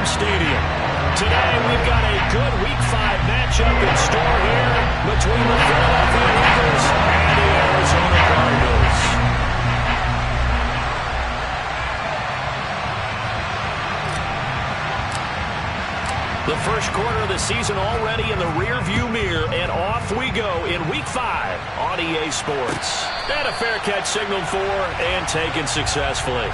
Stadium. Today we've got a good Week 5 matchup in store here between the Philadelphia Eagles and the Arizona Cardinals. The first quarter of the season already in the rearview mirror, and off we go in Week 5 on EA Sports. And a fair catch signaled for and taken successfully.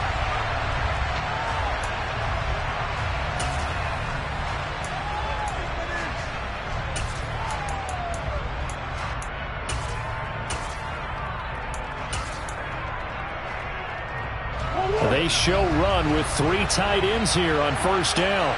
They show run with 3 tight ends here on first down.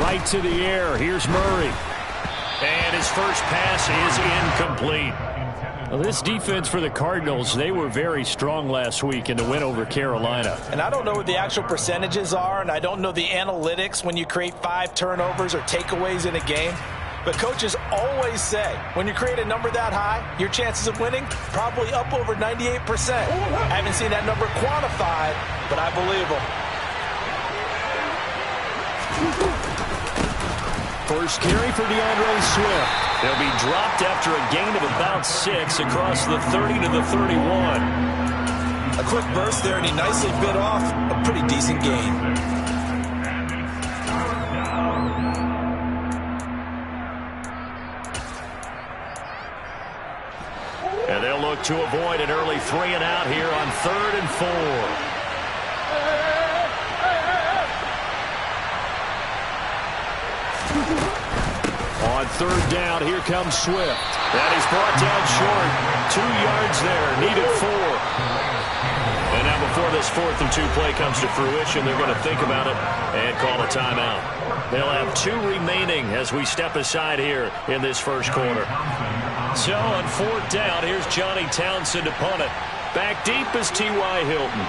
Right to the air. Here's Murray. And his first pass is incomplete. Well, this defense for the Cardinals, they were very strong last week in the win over Carolina. And I don't know what the actual percentages are, and I don't know the analytics when you create 5 turnovers or takeaways in a game. But coaches always say, when you create a number that high, your chances of winning probably up over 98%. I haven't seen that number quantified, but I believe them. First carry for DeAndre Swift. They'll be dropped after a gain of about 6 across the 30 to the 31. A quick burst there, and he nicely bit off a pretty decent gain. And they'll look to avoid an early 3 and out here on 3rd and 4. On 3rd down, here comes Swift. That is brought down short. 2 yards there, needed 4. And now before this 4th and 2 play comes to fruition, they're going to think about it and call a timeout. They'll have 2 remaining as we step aside here in this first quarter. So on 4th down, here's Johnny Townsend to punt it. Back deep is T.Y. Hilton.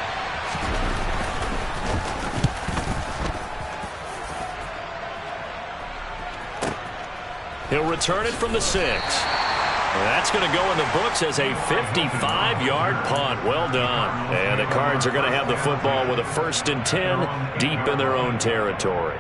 He'll return it from the 6. That's going to go in the books as a 55-yard punt. Well done. And the Cards are going to have the football with a 1st and 10 deep in their own territory.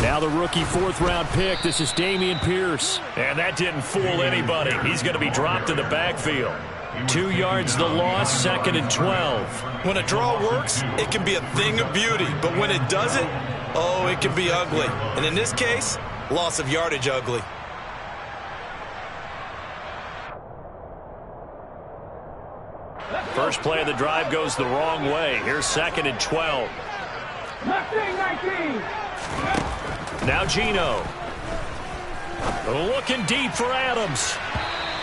Now the rookie 4th-round pick. This is Dameon Pierce. And that didn't fool anybody. He's going to be dropped in the backfield. 2 yards the loss, 2nd and 12. When a draw works, it can be a thing of beauty. But when it doesn't, oh, it can be ugly. And in this case, loss of yardage ugly. First play of the drive goes the wrong way. Here's 2nd and 12. 19. Now Geno. Looking deep for Adams.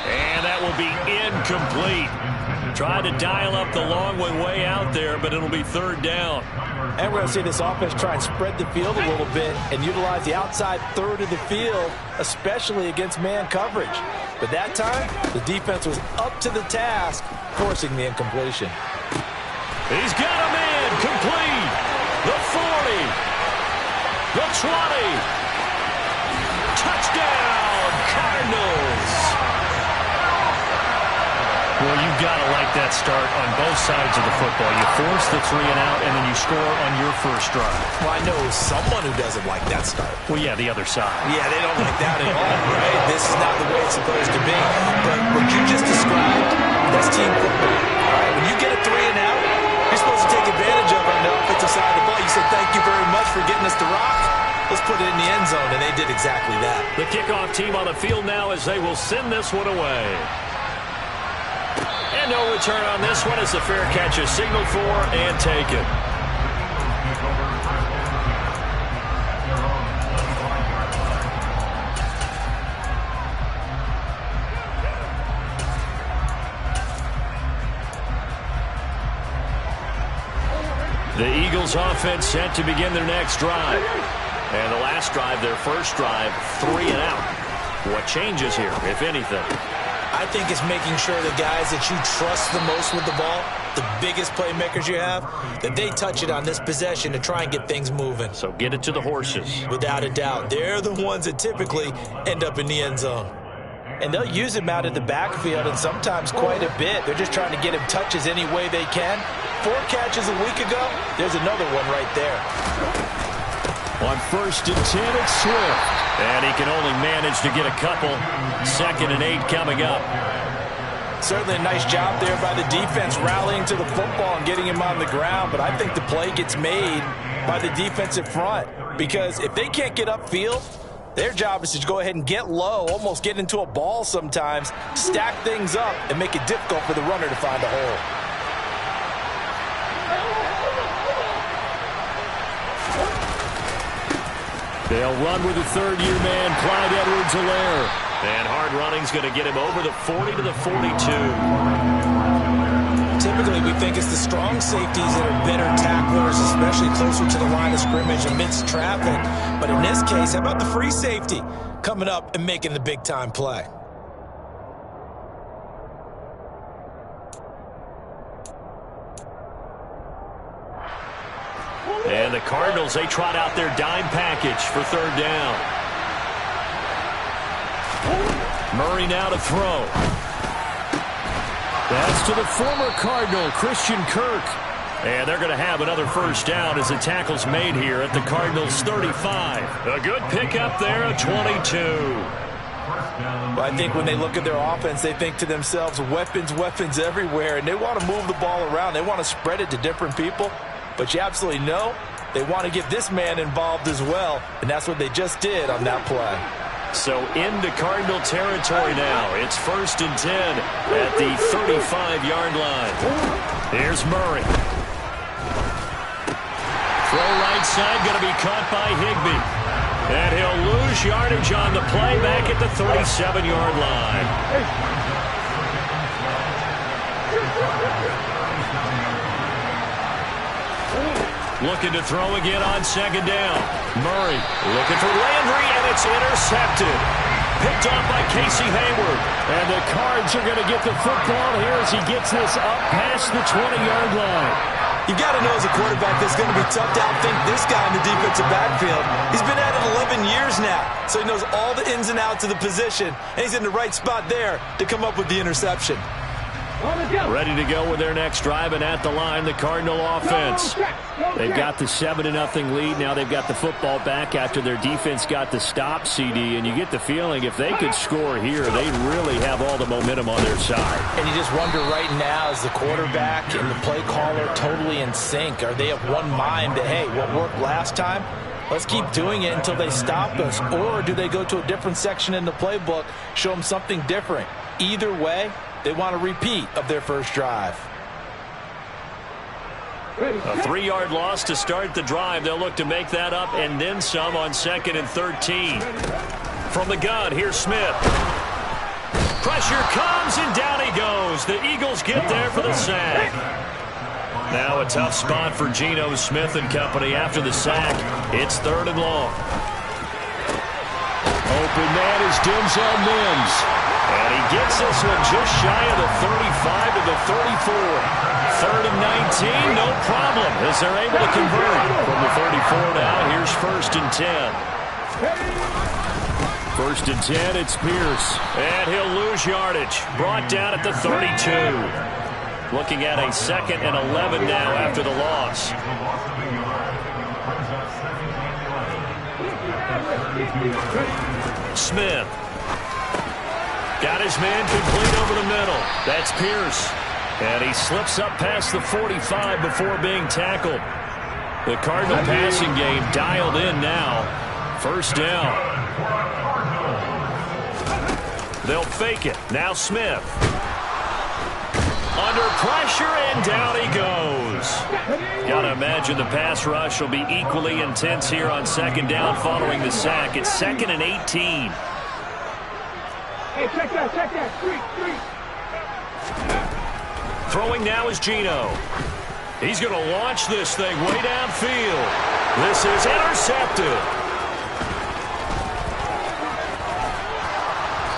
And that will be incomplete. Tried to dial up the long way out there, but it'll be 3rd down. And we're going to see this offense try and spread the field a little bit and utilize the outside 3rd of the field, especially against man coverage. But that time, the defense was up to the task, forcing the incompletion. He's got him in. Complete. The 40. The 20. Touchdown, Cardinals. Well, you've got to like that start on both sides of the football. You force the 3 and out, and then you score on your first drive. Well, I know someone who doesn't like that start. Well, yeah, the other side. Yeah, they don't like that at all, right? This is not the way it's supposed to be. But what you just described, that's team football. All right, when you get a 3 and out, you're supposed to take advantage of it on the offensive side of the ball. You say, thank you very much for getting us to rock. Let's put it in the end zone, and they did exactly that. The kickoff team on the field now as they will send this one away. And no return on this one as the fair catch is signaled for and taken. The Eagles offense set to begin their next drive. And the last drive, their first drive, 3 and out. What changes here, if anything? I think it's making sure the guys that you trust the most with the ball, the biggest playmakers you have, that they touch it on this possession to try and get things moving. So get it to the horses. Without a doubt. They're the ones that typically end up in the end zone. And they'll use him out of the backfield, and sometimes quite a bit. They're just trying to get him touches any way they can. 4 catches a week ago, there's another one right there. On 1st and 10, it's Swift. And he can only manage to get a couple. 2nd and 8 coming up. Certainly a nice job there by the defense rallying to the football and getting him on the ground. But I think the play gets made by the defensive front. Because if they can't get upfield, their job is to go ahead and get low, almost get into a ball sometimes, stack things up, and make it difficult for the runner to find a hole. They'll run with the 3rd-year man, Clyde Edwards-Helaire. And hard running's going to get him over the 40 to the 42. Typically, we think it's the strong safeties that are better tacklers, especially closer to the line of scrimmage amidst traffic. But in this case, how about the free safety coming up and making the big-time play? And the Cardinals, they trot out their dime package for 3rd down. Murray now to throw. That's to the former Cardinal, Christian Kirk. And they're going to have another first down as the tackle's made here at the Cardinals' 35. A good pickup there, a 22. Well, I think when they look at their offense, they think to themselves, weapons, weapons everywhere, and they want to move the ball around. They want to spread it to different people. But you absolutely know they want to get this man involved as well, and that's what they just did on that play. So into Cardinal territory now. It's 1st and 10 at the 35-yard line. Here's Murray. Throw right side, going to be caught by Higbee. And he'll lose yardage on the play back at the 37-yard line. Looking to throw again on 2nd down. Murray looking for Landry, and it's intercepted. Picked off by Casey Hayward. And the Cards are going to get the football here as he gets this up past the 20-yard line. You got to know as a quarterback that's going to be tough to outthink this guy in the defensive backfield. He's been at it 11 years now, so he knows all the ins and outs of the position, and he's in the right spot there to come up with the interception. Ready to go with their next drive, and at the line, the Cardinal offense. They've got the 7-0 lead. Now they've got the football back after their defense got the stop, CD, and you get the feeling if they could score here, they really have all the momentum on their side. And you just wonder right now, is the quarterback and the play caller totally in sync? Are they of one mind that, hey, what worked last time? Let's keep doing it until they stop us. Or do they go to a different section in the playbook, show them something different? Either way, they want a repeat of their first drive. A 3-yard loss to start the drive. They'll look to make that up and then some on 2nd and 13. From the gun, here's Smith. Pressure comes, and down he goes. The Eagles get there for the sack. Now a tough spot for Geno Smith and company after the sack. It's 3rd and long. Open man is Denzel Mims. And he gets this one just shy of the 35 to the 34. 3rd and 19, no problem, as they're able to convert. From the 34 now, here's 1st and 10. 1st and 10, it's Pierce. And he'll lose yardage. Brought down at the 32. Looking at a 2nd and 11 now after the loss. Smith. Got his man complete over the middle. That's Pierce. And he slips up past the 45 before being tackled. The Cardinal passing game dialed in now. 1st down. They'll fake it. Now Smith. Under pressure, and down he goes. Got to imagine the pass rush will be equally intense here on 2nd down following the sack. It's 2nd and 18. Hey, check that. Three. Throwing now is Geno. He's going to launch this thing way downfield. This is intercepted.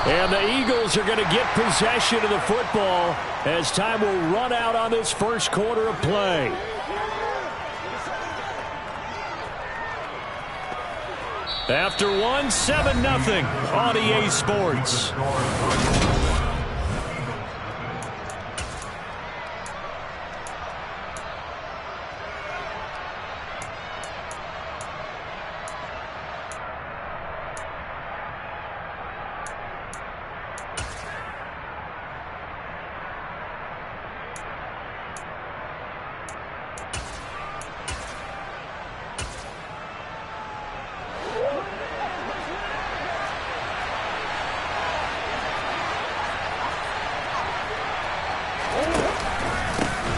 And the Eagles are going to get possession of the football as time will run out on this first quarter of play. After one, 7-0 on EA Sports.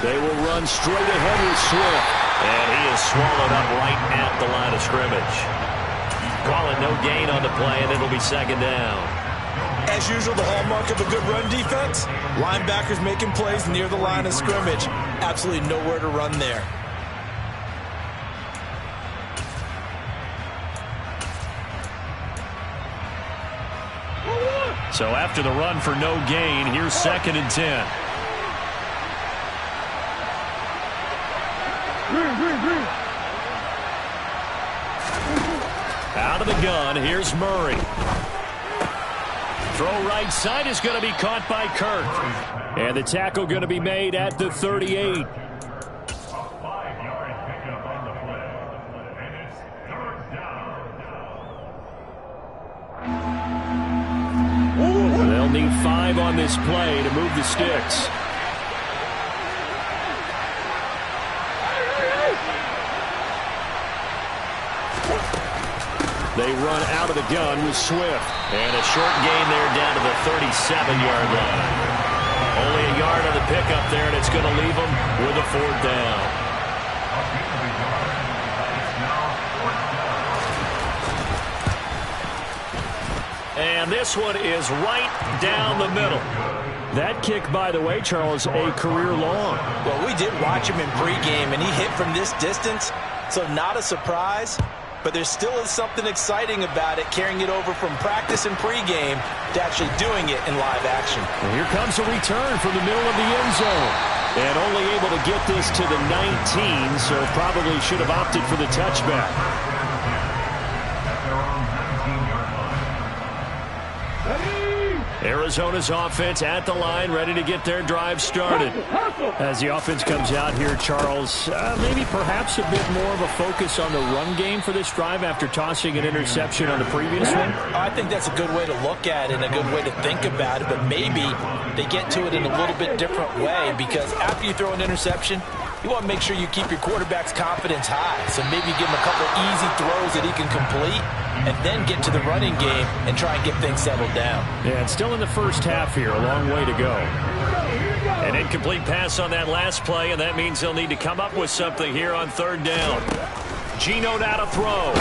They will run straight ahead with Swift. And he is swallowed up right at the line of scrimmage. Calling no gain on the play, and it'll be second down. As usual, the hallmark of a good run defense, linebackers making plays near the line of scrimmage. Absolutely nowhere to run there. So after the run for no gain, here's 2nd and 10. Out of the gun, here's Murray. Throw right side is going to be caught by Kirk. And the tackle going to be made at the 38. They'll need 5 on this play to move the sticks. They run out of the gun with Swift. And a short gain there down to the 37-yard line. Only a yard on the pickup there, and it's going to leave them with a 4th down. And this one is right down the middle. That kick, by the way, Charles, a career long. Well, we did watch him in pregame, and he hit from this distance, so not a surprise. But there still is something exciting about it, carrying it over from practice and pregame to actually doing it in live action. And here comes a return from the middle of the end zone. And only able to get this to the 19, so probably should have opted for the touchback. Arizona's offense at the line, ready to get their drive started. As the offense comes out here, Charles, maybe perhaps a bit more of a focus on the run game for this drive after tossing an interception on the previous one? I think that's a good way to look at it and a good way to think about it, but maybe they get to it in a little bit different way, because after you throw an interception, you want to make sure you keep your quarterback's confidence high. So maybe give him a couple easy throws that he can complete, and then get to the running game and try and get things settled down. Yeah, it's still in the first half here. A long way to go. An incomplete pass on that last play, and that means they'll need to come up with something here on 3rd down. Geno now to throw.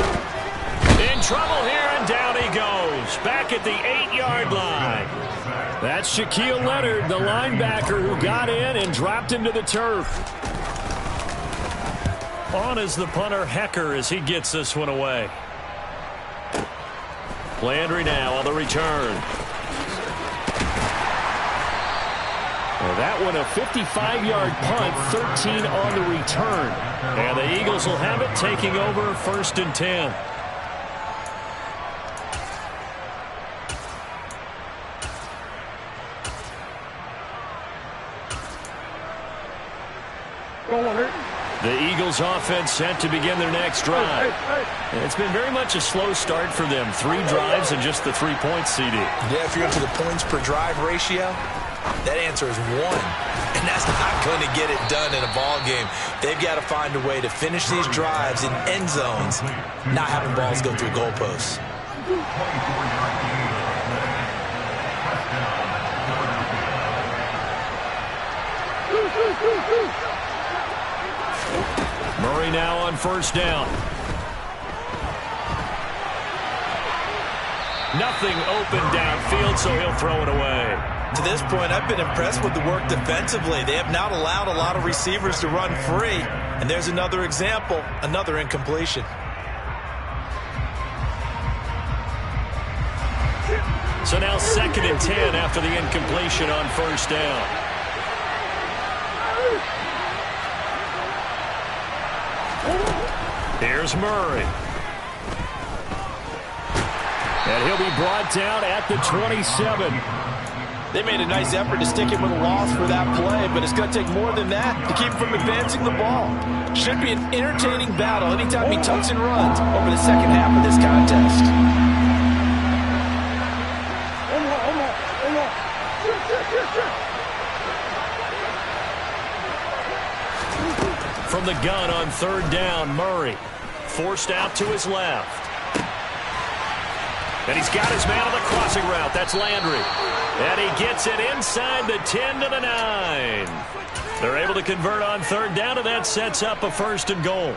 In trouble here, and down he goes. Back at the 8-yard line. That's Shaquille Leonard, the linebacker, who got in and dropped him to the turf. On is the punter, Hecker, as he gets this one away. Landry now on the return. Well, that one a 55-yard punt, 13 on the return. And the Eagles will have it, taking over 1st and 10. The Eagles offense set to begin their next drive. It's been very much a slow start for them. 3 drives and just the 3 points, CD. Yeah, if you're into the points per drive ratio, that answer is 1. And that's not going to get it done in a ball game. They've got to find a way to finish these drives in end zones, not having balls go through goalposts. Murray now on 1st down. Nothing open downfield, so he'll throw it away. To this point, I've been impressed with the work defensively. They have not allowed a lot of receivers to run free. And there's another example, another incompletion. So now 2nd and 10 after the incompletion on first down. Here's Murray. And he'll be brought down at the 27. They made a nice effort to stick him with a loss for that play, but it's going to take more than that to keep him from advancing the ball. Should be an entertaining battle anytime he tucks and runs over the second half of this contest. From the gun on 3rd down, Murray forced out to his left. And he's got his man on the crossing route. That's Landry. And he gets it inside the 10 to the 9. They're able to convert on 3rd down, and that sets up a 1st and goal.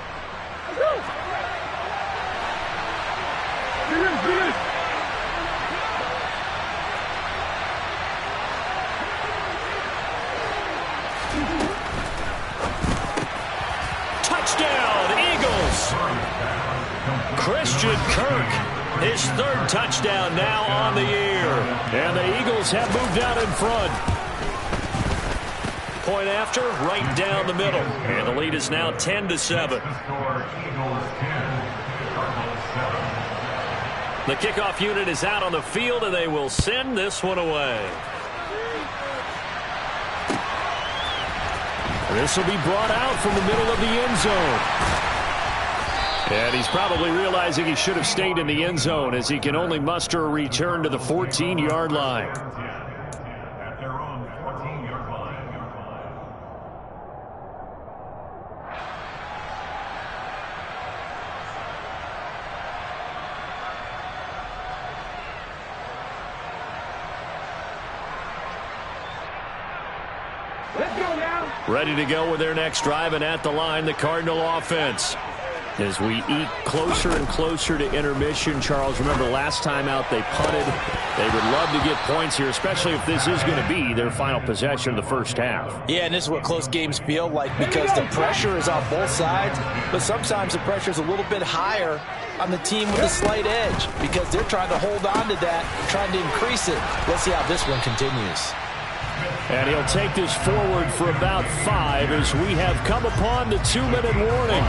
Touchdown, Eagles. Christian Kirk, his 3rd touchdown now on the year. And the Eagles have moved out in front. Point after, right down the middle. And the lead is now 10-7. The kickoff unit is out on the field, and they will send this one away. This will be brought out from the middle of the end zone. And he's probably realizing he should have stayed in the end zone as he can only muster a return to the 14-yard line. Ready to go with their next drive, and at the line, the Cardinal offense. As we eat closer and closer to intermission, Charles, remember last time out they punted. They would love to get points here, especially if this is going to be their final possession of the first half. Yeah, and this is what close games feel like because the pressure is on both sides, but sometimes the pressure is a little bit higher on the team with a slight edge because they're trying to hold on to that, trying to increase it. Let's see how this one continues. And he'll take this forward for about 5 as we have come upon the 2-minute warning.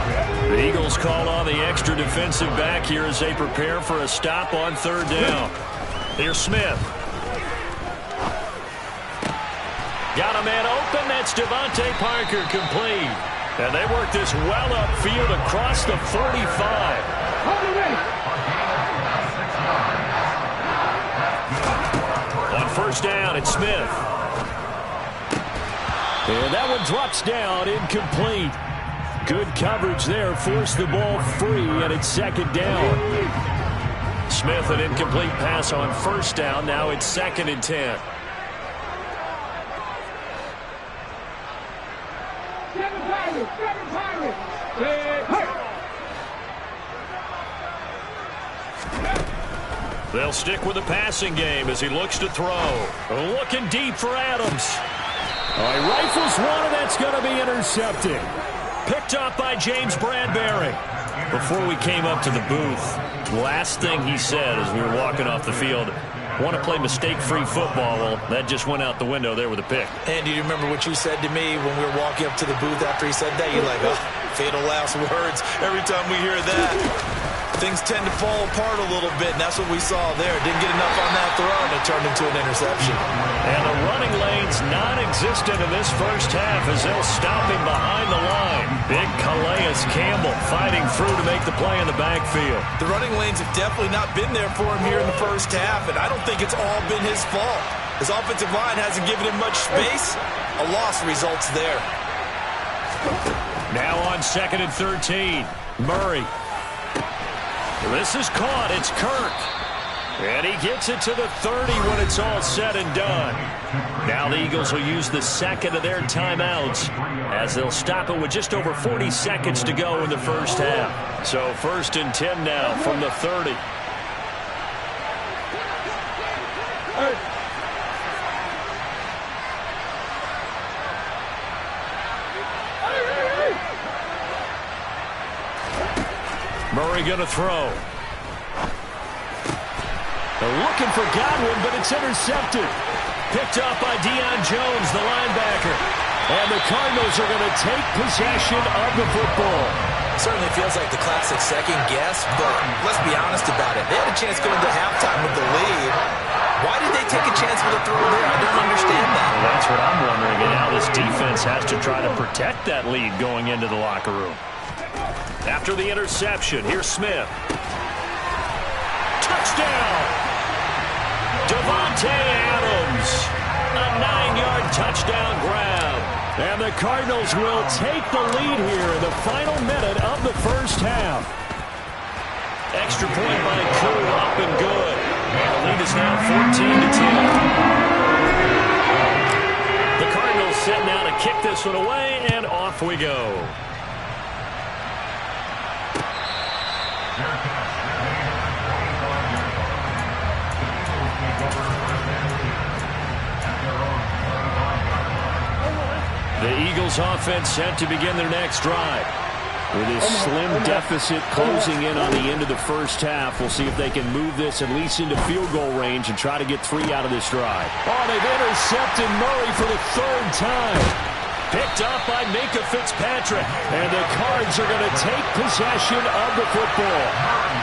The Eagles call on the extra defensive back here as they prepare for a stop on 3rd down. Here's Smith. Got a man open. That's Devontae Parker complete. And they work this well upfield across the 45. On 1st down, it's Smith. And that one drops down, incomplete. Good coverage there, forced the ball free, and it's 2nd down. Smith, an incomplete pass on 1st down. Now it's 2nd and 10. They'll stick with the passing game as he looks to throw. Looking deep for Adams. He rifles one, and that's going to be intercepted. Picked up by James Bradbury. Before we came up to the booth, last thing he said as we were walking off the field, want to play mistake-free football. Well, that just went out the window there with a pick. And do you remember what you said to me when we were walking up to the booth after he said that? You're like, oh, fatal last words. Every time we hear that, things tend to fall apart a little bit, and that's what we saw there. Didn't get enough on that throw, and it turned into an interception. And the running lane's non-existent in this first half as they'll stop him behind the line. Big Calais Campbell fighting through to make the play in the backfield. The running lanes have definitely not been there for him here in the first half, and I don't think it's all been his fault. His offensive line hasn't given him much space. A loss results there. Now on 2nd and 13, Murray. This is caught. It's Kirk. And he gets it to the 30 when it's all said and done. Now the Eagles will use the 2nd of their timeouts as they'll stop it with just over 40 seconds to go in the first half. So 1st and 10 now from the 30. Murray going to throw. They're looking for Godwin, but it's intercepted. Picked up by Deion Jones, the linebacker. And the Cardinals are going to take possession of the football. Certainly feels like the classic second guess, but let's be honest about it. They had a chance going into halftime with the lead. Why did they take a chance with a throw there? I don't understand that. Well, that's what I'm wondering. And now this defense has to try to protect that lead going into the locker room. After the interception, here's Smith. Touchdown! Davante Adams. A 9-yard touchdown grab. And the Cardinals will take the lead here in the final minute of the first half. Extra point by Koo, up and good. And the lead is now 14-10. The Cardinals set now to kick this one away, and off we go. The Eagles offense set to begin their next drive. With this slim deficit closing in on the end of the first half, we'll see if they can move this at least into field goal range and try to get 3 out of this drive. Oh, they've intercepted Murray for the 3rd time. Picked up by Minkah Fitzpatrick. And the Cards are going to take possession of the football.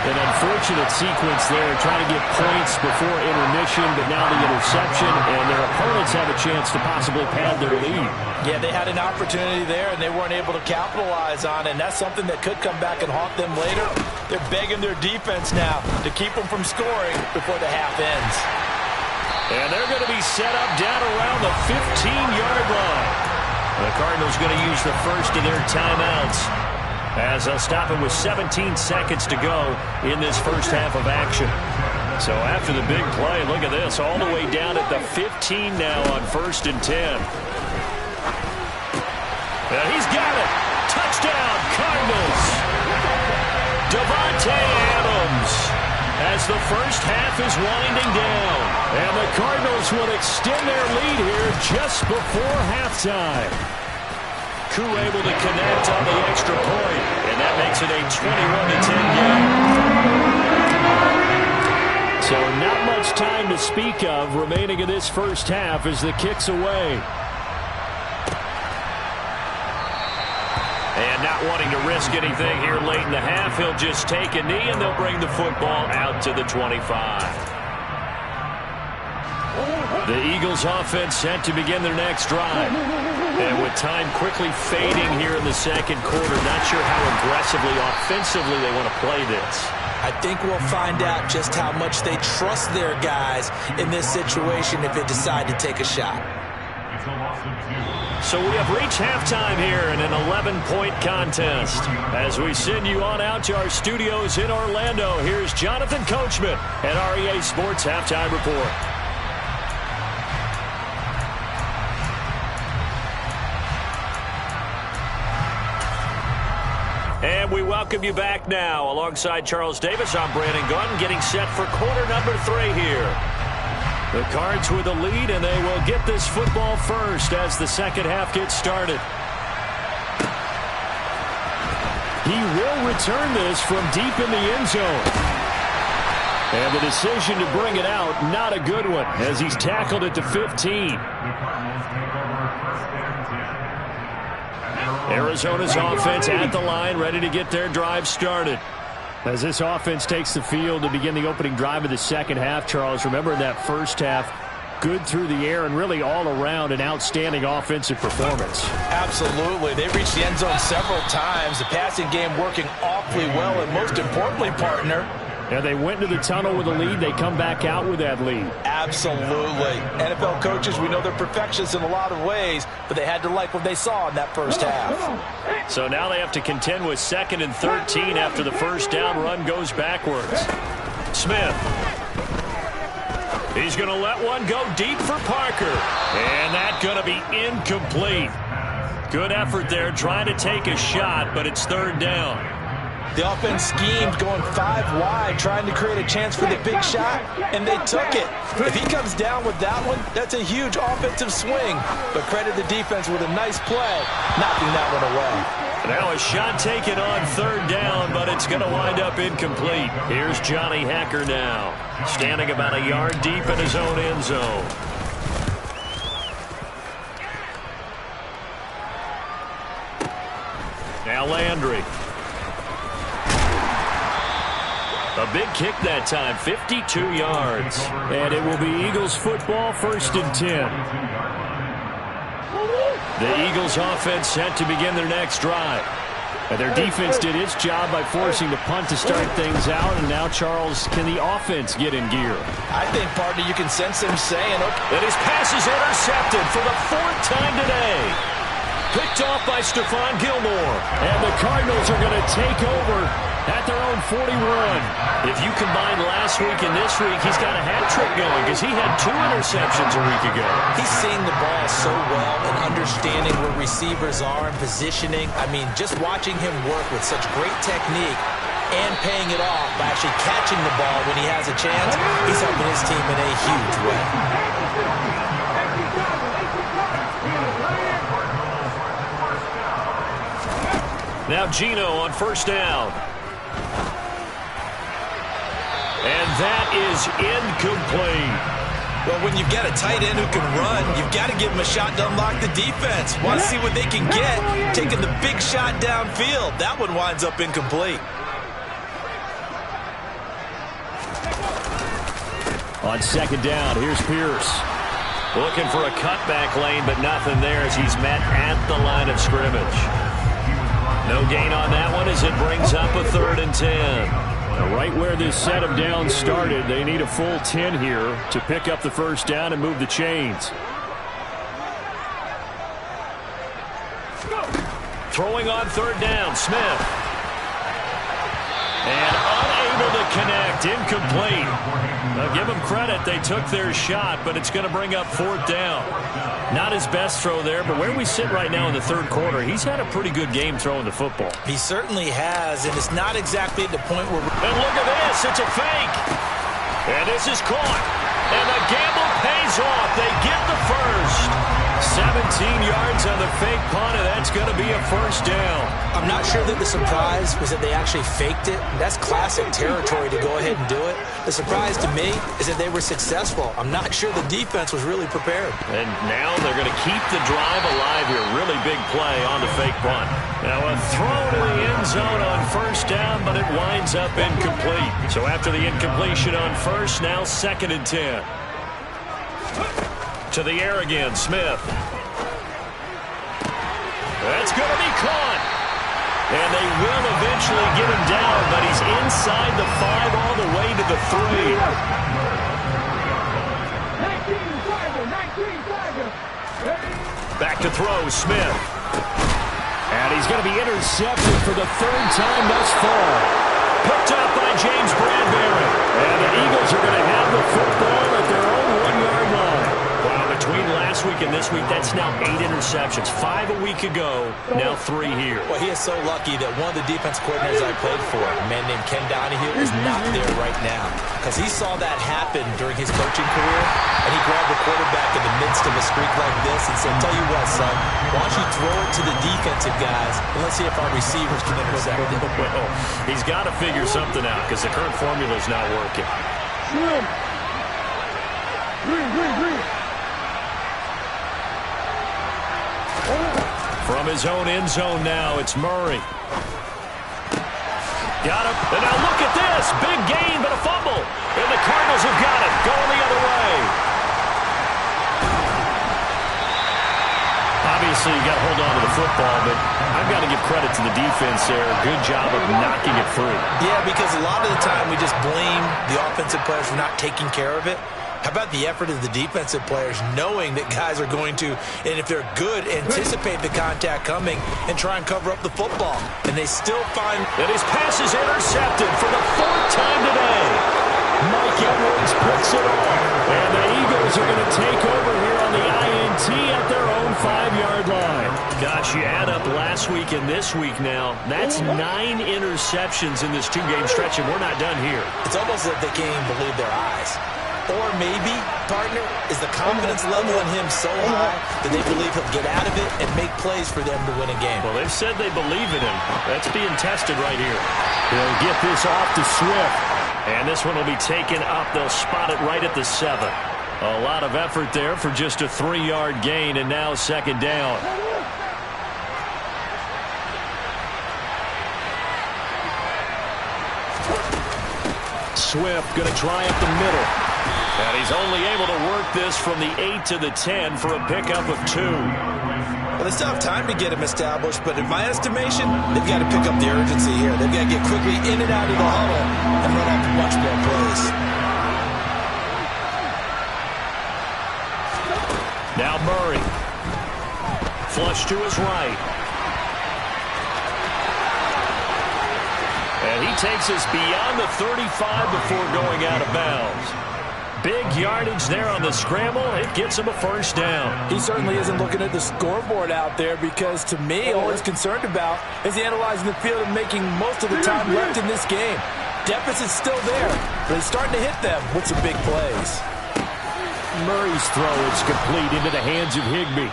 An unfortunate sequence there, trying to get points before intermission, but now the interception, and their opponents have a chance to possibly pad their lead. Yeah, they had an opportunity there, and they weren't able to capitalize on it, and that's something that could come back and haunt them later. They're begging their defense now to keep them from scoring before the half ends. And they're going to be set up down around the 15-yard line. The Cardinals going to use the first of their timeouts as they'll stop it with 17 seconds to go in this first half of action. So after the big play, look at this, all the way down at the 15 now on 1st and 10. And he's got it. Touchdown, Cardinals. Davante Adams as the first half is winding down. And the Cardinals will extend their lead here just before halftime. Koo able to connect on the extra point, and that makes it a 21-10 game. So not much time to speak of remaining in this first half as the kick's away. And not wanting to risk anything here late in the half, he'll just take a knee, and they'll bring the football out to the 25. The Eagles offense set to begin their next drive. And with time quickly fading here in the second quarter, not sure how aggressively, offensively they want to play this. I think we'll find out just how much they trust their guys in this situation if they decide to take a shot. So we have reached halftime here in an 11-point contest. As we send you on out to our studios in Orlando, here's Jonathan Coachman at REA Sports Halftime Report. And we welcome you back now. Alongside Charles Davis, I'm Brandon Gunn, getting set for quarter number 3 here. The Cards with the lead, and they will get this football first as the second half gets started. He will return this from deep in the end zone. And the decision to bring it out, not a good one, as he's tackled at the 15. Arizona's offense at the line, ready to get their drive started. As this offense takes the field to begin the opening drive of the second half, Charles, remember in that first half, good through the air and really all around an outstanding offensive performance. Absolutely. They reached the end zone several times. The passing game working awfully well, and most importantly, partner, and they went into the tunnel with a lead. They come back out with that lead. Absolutely. NFL coaches, we know they're perfectionists in a lot of ways, but they had to like what they saw in that first half. So now they have to contend with 2nd and 13 after the first down run goes backwards. Smith. He's going to let one go deep for Parker. And that's going to be incomplete. Good effort there trying to take a shot, but it's 3rd down. The offense schemed going 5 wide, trying to create a chance for the big shot, and they took it. If he comes down with that one, that's a huge offensive swing. But credit the defense with a nice play, knocking that one away. Now a shot taken on third down, but it's going to wind up incomplete. Here's Johnny Hacker now, standing about a yard deep in his own end zone. Now Landry. A big kick that time, 52 yards. And it will be Eagles football, 1st and 10. The Eagles offense set to begin their next drive. And their defense did its job by forcing the punt to start things out. And now, Charles, can the offense get in gear? I think, partner, you can sense him saying, that his pass is intercepted for the 4th time today. Picked off by Stephon Gilmore. And the Cardinals are going to take over at their own 41. If you combine last week and this week, he's got a hat trick going because he had 2 interceptions a week ago. He's seeing the ball so well and understanding where receivers are and positioning. I mean, just watching him work with such great technique and paying it off by actually catching the ball when he has a chance, he's helping his team in a huge way. Now Geno on 1st down. And that is incomplete. Well, when you've got a tight end who can run, you've got to give him a shot to unlock the defense. Want to see what they can get, taking the big shot downfield. That one winds up incomplete. On 2nd down, here's Pierce. Looking for a cutback lane, but nothing there as he's met at the line of scrimmage. No gain on that one as it brings up a 3rd and 10. Now, right where this set of downs started, they need a full 10 here to pick up the 1st down and move the chains. Throwing on 3rd down, Smith. And unable to connect, incomplete. Now, give them credit, they took their shot, but it's going to bring up 4th down. Not his best throw there, but where we sit right now in the 3rd quarter, he's had a pretty good game throwing the football. He certainly has, and it's not exactly at the point where... And look at this, it's a fake. And this is caught. And the gamble pays off. They get the first. 17 yards on the fake punt, and that's going to be a 1st down. I'm not sure that the surprise was that they actually faked it. That's classic territory to go ahead and do it. The surprise to me is that they were successful. I'm not sure the defense was really prepared. And now they're going to keep the drive alive here. Really big play on the fake punt. Now a throw to the end zone on 1st down, but it winds up incomplete. So after the incompletion on 1st, now 2nd and 10. To the air again, Smith. That's going to be caught. And they will eventually get him down, but he's inside the 5 all the way to the 3. Back to throw, Smith. And he's going to be intercepted for the 3rd time thus far. Picked up by James Bradbury. And the Eagles are going to have the football at their own 1-yard line. Wow, between last week and this week, that's now 8 interceptions. 5 a week ago, now 3 here. Well, he is so lucky that one of the defense coordinators I played for, a man named Ken Donahue, is not there right now. Because he saw that happen during his coaching career, and he grabbed the quarterback in the midst of a streak like this and said, tell you what, son, why don't you throw it to the defensive guys, and let's see if our receivers can intercept it. Well, he's got to figure something out because the current formula is not working. Green. From his own end zone now, it's Murray. Got him. And now look at this. Big gain, but a fumble. And the Cardinals have got it. Going the other way. Obviously, you got to hold on to the football, but I've got to give credit to the defense there. Good job of knocking it free. Yeah, because a lot of the time we just blame the offensive players for not taking care of it. How about the effort of the defensive players knowing that guys are going to, and if they're good, anticipate the contact coming and try and cover up the football. And they still find that his pass is intercepted for the 4th time today. Mike Edwards puts it on. And the Eagles are going to take over here on the INT at their own 5-yard line. Gosh, you add up last week and this week now. That's 9 interceptions in this 2-game stretch, and we're not done here. It's almost like they can't even believe their eyes. Or maybe, partner, is the confidence level in him so high that they believe he'll get out of it and make plays for them to win a game. Well, they've said they believe in him. That's being tested right here. They'll get this off to Swift. And this one will be taken up. They'll spot it right at the 7. A lot of effort there for just a 3-yard gain, and now second down. Swift going to try up the middle. And he's only able to work this from the 8 to the 10 for a pickup of 2. Well, they still have time to get him established, but in my estimation, they've got to pick up the urgency here. They've got to get quickly in and out of the huddle and run off much more plays. Now Murray. Flush to his right. And he takes us beyond the 35 before going out of bounds. Big yardage there on the scramble. It gets him a first down. He certainly isn't looking at the scoreboard out there because, to me, all he's concerned about is analyzing the field and making most of the time left in this game. Deficit's still there, but he's starting to hit them with some big plays. Murray's throw is complete into the hands of Higbee.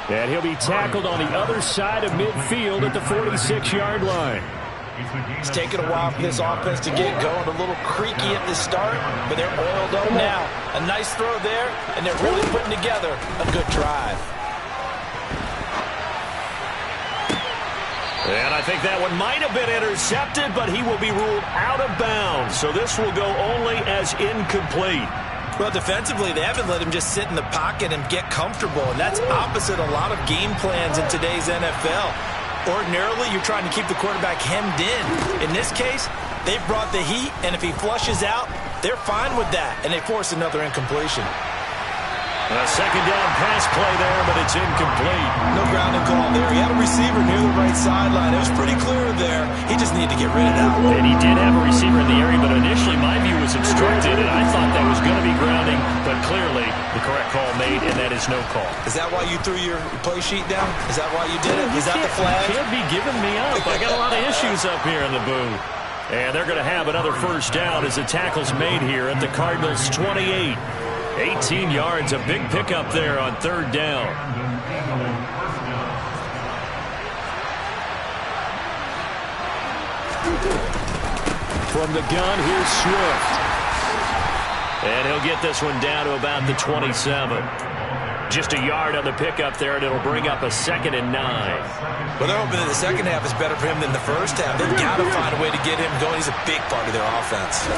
And he'll be tackled on the other side of midfield at the 46-yard line. It's taken a while for this offense to get going. A little creaky at the start, but they're oiled up now. A nice throw there, and they're really putting together a good drive. And I think that one might have been intercepted, but he will be ruled out of bounds. So this will go only as incomplete. Well, defensively, they haven't let him just sit in the pocket and get comfortable, and that's opposite a lot of game plans in today's NFL. Ordinarily, you're trying to keep the quarterback hemmed in. In this case, they've brought the heat, and if he flushes out, they're fine with that, and they force another incompletion. A second down pass play there, but it's incomplete. No grounding call there. He had a receiver near the right sideline. It was pretty clear there. He just needed to get rid of that. And he did have a receiver in the area, but initially my view was obstructed, and I thought that was going to be grounding, but clearly the correct call made, and that is no call. Is that why you threw your play sheet down? Is that why you did it? Is that the flag? You can't be giving me up. I got a lot of issues up here in the booth. And they're going to have another first down as the tackle's made here at the Cardinals' 28. 18 yards, a big pickup there on third down. From the gun, here's Swift. And he'll get this one down to about the 27. Just a yard on the pickup there, and it'll bring up a 2nd and 9. Well, they're hoping that the second half is better for him than the first half. They've got to find a way to get him going. He's a big part of their offense.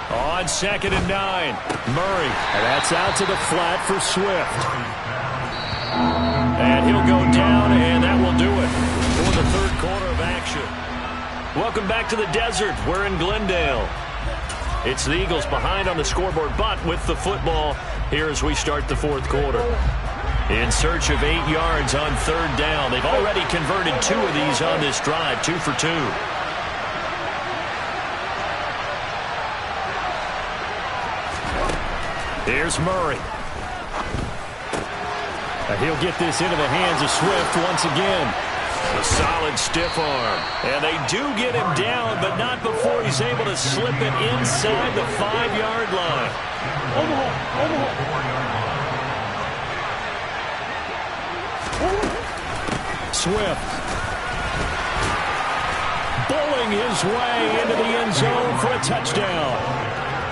On 2nd and 9, Murray. And that's out to the flat for Swift. And he'll go down, and that will do it for the third quarter of action. Welcome back to the desert. We're in Glendale. It's the Eagles behind on the scoreboard, but with the football here as we start the fourth quarter. In search of 8 yards on third down. They've already converted 2 of these on this drive, 2 for 2. Here's Murray. And he'll get this into the hands of Swift once again. A solid stiff arm. And they do get him down, but not before he's able to slip it inside the 5-yard line. Swift bowling his way into the end zone for a touchdown.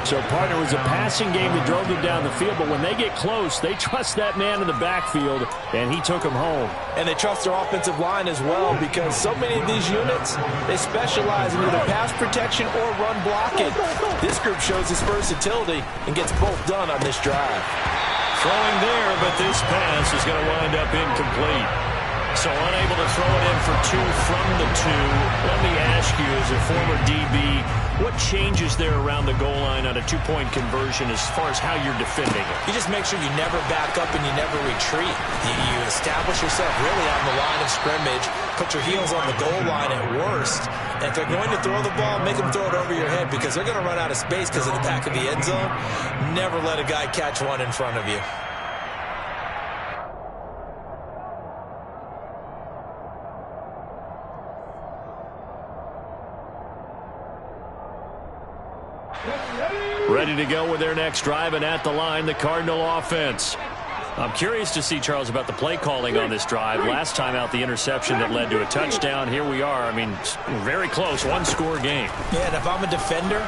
So, partner, it was a passing game that drove them down the field, but when they get close, they trust that man in the backfield, and he took them home. And they trust their offensive line as well because so many of these units, they specialize in either pass protection or run blocking. This group shows its versatility and gets both done on this drive. Throwing there, but this pass is going to wind up incomplete. So unable to throw it in for 2 from the 2. Let me ask you, as a former DB, what changes there around the goal line on a 2-point conversion as far as how you're defending it? You just make sure you never back up and you never retreat. You establish yourself really on the line of scrimmage, put your heels on the goal line at worst. And if they're going to throw the ball, make them throw it over your head because they're going to run out of space because of the back of the end zone. Never let a guy catch one in front of you. ready to go with their next drive, and at the line, the Cardinal offense. I'm curious to see, Charles, about the play calling on this drive. Last time out, the interception that led to a touchdown. Here we are. I mean, very close, one-score game. Yeah, and if I'm a defender,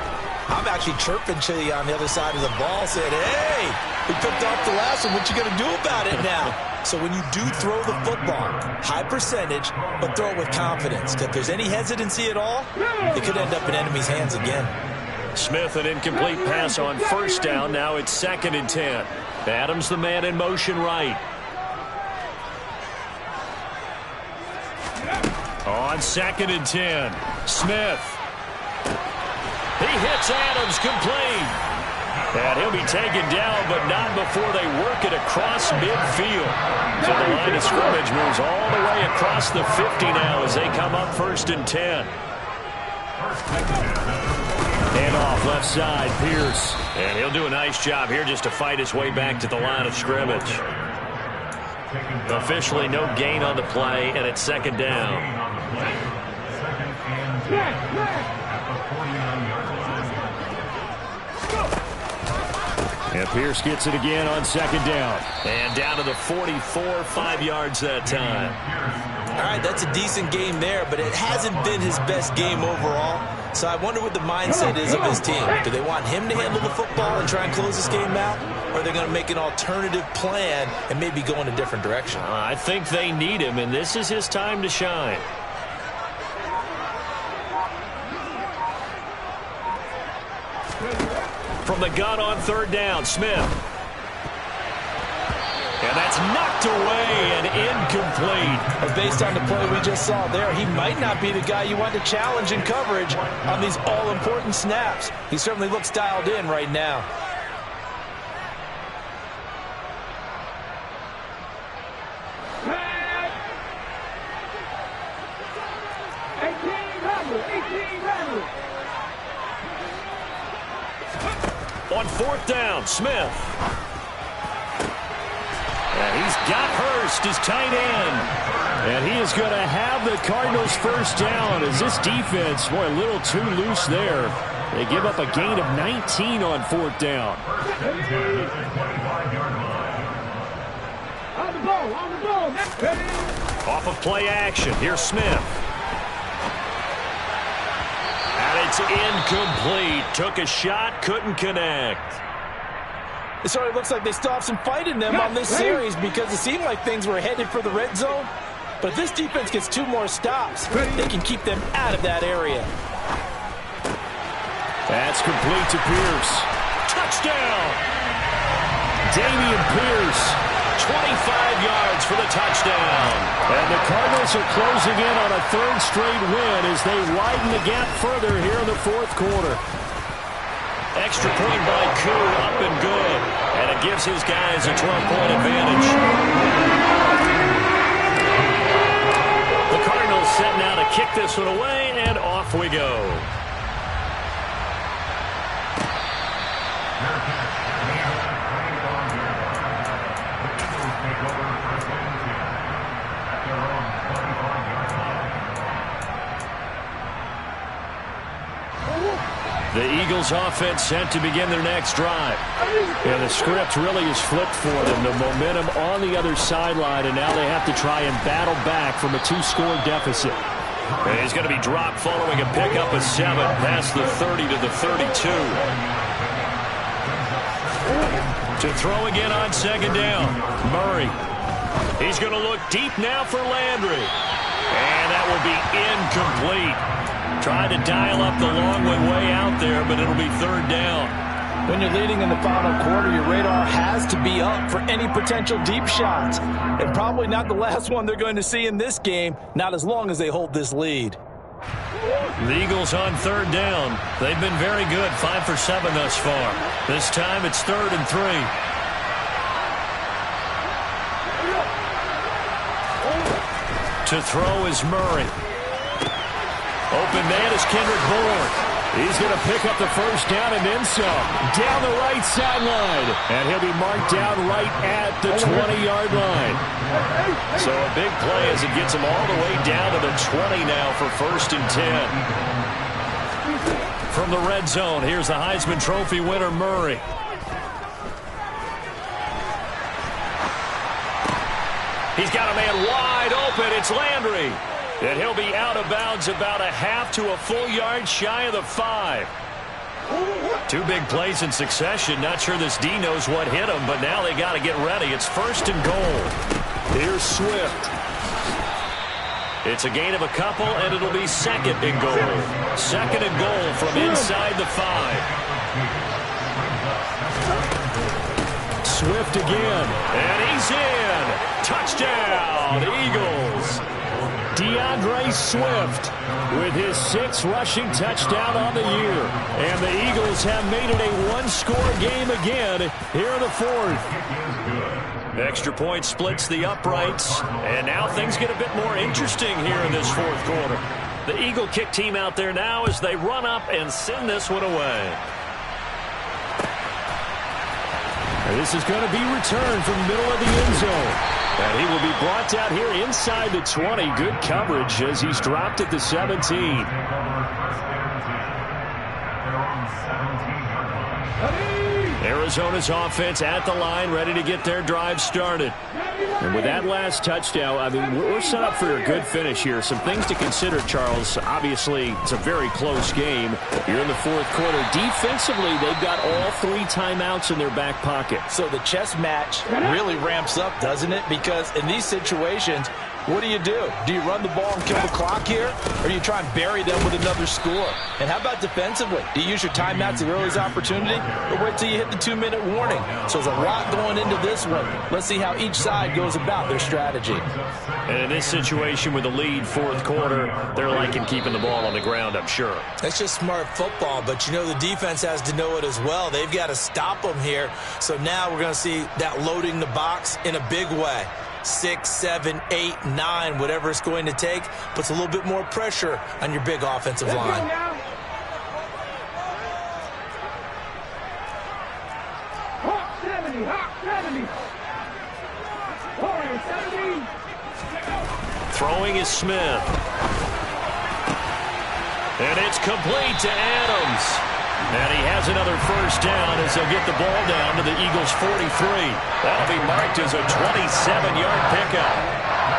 I'm actually chirping to you on the other side of the ball, saying, hey, we picked off the last one. What you going to do about it now? So when you do throw the football, high percentage, but throw it with confidence. If there's any hesitancy at all, it could end up in enemy's hands again. Smith, an incomplete pass on first down. Now it's 2nd and 10. Adams, the man in motion right. On 2nd and 10, Smith. He hits Adams complete. And he'll be taken down, but not before they work it across midfield. So the line of scrimmage moves all the way across the 50 now as they come up 1st and 10. And off left side, Pierce. And he'll do a nice job here just to fight his way back to the line of scrimmage. Officially no gain on the play, and it's 2nd down. And Pierce gets it again on 2nd down. And down to the 44, 5 yards that time. All right, that's a decent game there, but it hasn't been his best game overall. So I wonder what the mindset is of his team. Do they want him to handle the football and try and close this game out? Or are they going to make an alternative plan and maybe go in a different direction? I think they need him, and this is his time to shine. From the gun on 3rd down, Smith. And that's knocked away and incomplete. But based on the play we just saw there, he might not be the guy you want to challenge in coverage on these all-important snaps. He certainly looks dialed in right now. On 4th down, Smith. And he's got Hurst, his tight end. And he is going to have the Cardinals' 1st down as this defense, boy, a little too loose there. They give up a gain of 19 on 4th down. Off of play action, here's Smith. And it's incomplete. Took a shot, couldn't connect. It sort of looks like they still have some fight in them on this series because it seemed like things were headed for the red zone. But if this defense gets 2 more stops, they can keep them out of that area. That's complete to Pierce. Touchdown! Dameon Pierce. 25 yards for the touchdown. And the Cardinals are closing in on a 3rd straight win as they widen the gap further here in the 4th quarter. Extra point by Koo, up and good. And it gives his guys a 12-point advantage. The Cardinals set now to kick this one away, and off we go. The Eagles offense set to begin their next drive. And the script really is flipped for them. The momentum on the other sideline, and now they have to try and battle back from a 2-score deficit. And he's going to be dropped following a pickup of 7 past the 30 to the 32. To throw again on 2nd down, Murray. He's going to look deep now for Landry. And that will be incomplete. Tried to dial up the long way out there, but it'll be 3rd down. When you're leading in the final quarter, your radar has to be up for any potential deep shots. And probably not the last one they're going to see in this game, not as long as they hold this lead. The Eagles on 3rd down. They've been very good, 5 for 7 thus far. This time it's 3rd and 3. To throw is Murray. Open man is Kendrick Bourne. He's going to pick up the 1st down and then some. Down the right sideline. And he'll be marked down right at the 20-yard line. So a big play as it gets him all the way down to the 20 now for 1st and 10. From the red zone, here's the Heisman Trophy winner, Murray. He's got a man wide open. It's Landry. And he'll be out of bounds about a half to a full yard shy of the 5. Two big plays in succession. Not sure this D knows what hit him, but now they got to get ready. It's 1st and goal. Here's Swift. It's a gain of a couple, and it'll be 2nd and goal. 2nd and goal from inside the 5. Swift again, and he's in. Touchdown, Eagles. DeAndre Swift with his 6th rushing touchdown on the year. And the Eagles have made it a one-score game again here in the 4th. Extra point splits the uprights, and now things get a bit more interesting here in this 4th quarter. The Eagle kick team out there now as they run up and send this one away. And this is going to be returned from the middle of the end zone. And he will be brought down here inside the 20. Good coverage as he's dropped at the 17. Arizona's offense at the line, ready to get their drive started. And with that last touchdown, I mean, we're set up for a good finish here. Some things to consider, Charles. Obviously, it's a very close game. You're in the 4th quarter. Defensively, they've got all 3 timeouts in their back pocket. So the chess match really ramps up, doesn't it? Because in these situations, what do? Do you run the ball and kill the clock here? Or do you try and bury them with another score? And how about defensively? Do you use your timeouts at earliest opportunity? Or wait till you hit the 2-minute warning? So there's a lot going into this one. Let's see how each side goes about their strategy. And in this situation with the lead 4th quarter, they're liking keeping the ball on the ground, I'm sure. That's just smart football, but you know the defense has to know it as well. They've got to stop them here. So now we're going to see that loading the box in a big way. 6, 7, 8, 9, whatever it's going to take, puts a little bit more pressure on your big offensive line. Throwing is Smith. And it's complete to Adams. And he has another 1st down as they'll get the ball down to the Eagles' 43. That'll be marked as a 27-yard pickup.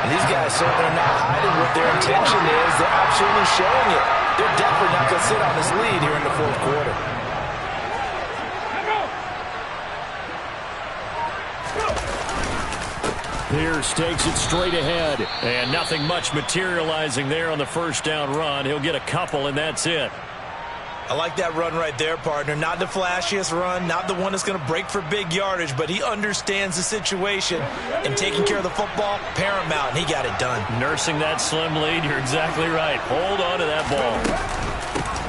And these guys certainly are not hiding what their intention is. They're absolutely showing it. They're definitely not going to sit on this lead here in the 4th quarter. Pierce takes it straight ahead. And nothing much materializing there on the 1st down run. He'll get a couple, and that's it. I like that run right there, partner. Not the flashiest run, not the one that's going to break for big yardage, but he understands the situation, and taking care of the football, paramount, and he got it done. Nursing that slim lead, you're exactly right. Hold on to that ball.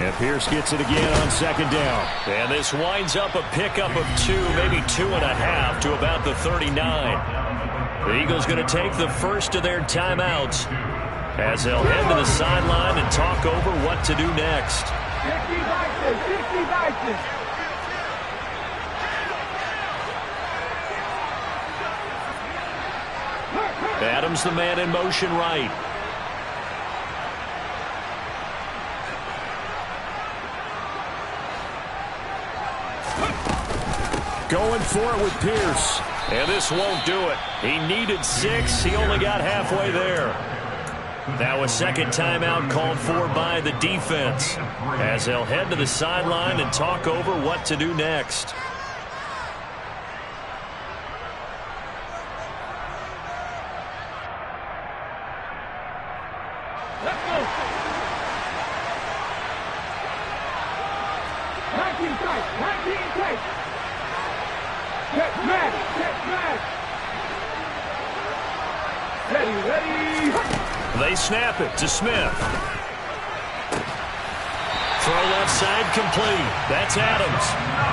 And Pierce gets it again on 2nd down. And this winds up a pickup of 2, maybe 2.5 to about the 39. The Eagles going to take the first of their timeouts as they'll head to the sideline and talk over what to do next. Adams the man in motion right. Going for it with Pierce. And this won't do it. He needed 6. He only got halfway there. Now a 2nd timeout called for by the defense as they'll head to the sideline and talk over what to do next. Let's go. Get smash. Ready. They snap it to Smith. Throw left side complete. That's Adams.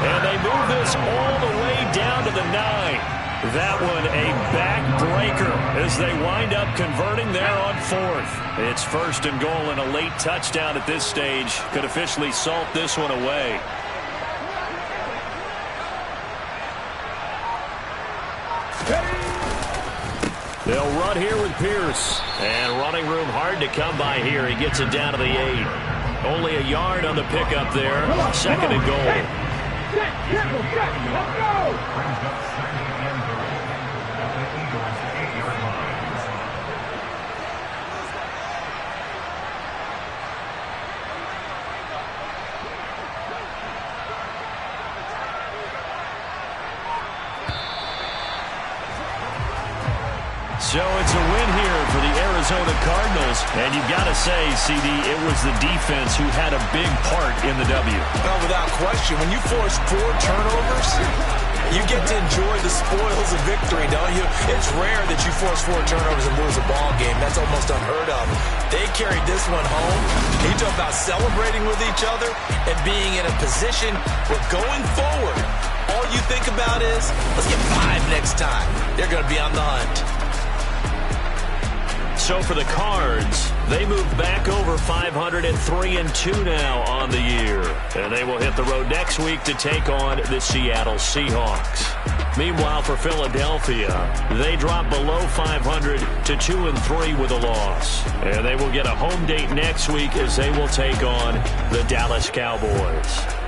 And they move this all the way down to the 9. That one a backbreaker as they wind up converting there on 4th. It's 1st and goal, and a late touchdown at this stage could officially salt this one away. They'll run here with Pierce. And running room hard to come by here. He gets it down to the 8. Only a yard on the pickup there. Second and goal. Let's go! So it's a win here for the Arizona Cardinals. And you've got to say, CD, it was the defense who had a big part in the W. Well, without question, when you force 4 turnovers, you get to enjoy the spoils of victory, don't you? It's rare that you force 4 turnovers and lose a ball game. That's almost unheard of. They carried this one home. You talk about celebrating with each other and being in a position where going forward, all you think about is, let's get 5 next time. They're going to be on the hunt. So for the Cards, they move back over 500 and 3-2 now on the year. And they will hit the road next week to take on the Seattle Seahawks. Meanwhile, for Philadelphia, they drop below 500 to 2-3 with a loss. And they will get a home date next week as they will take on the Dallas Cowboys.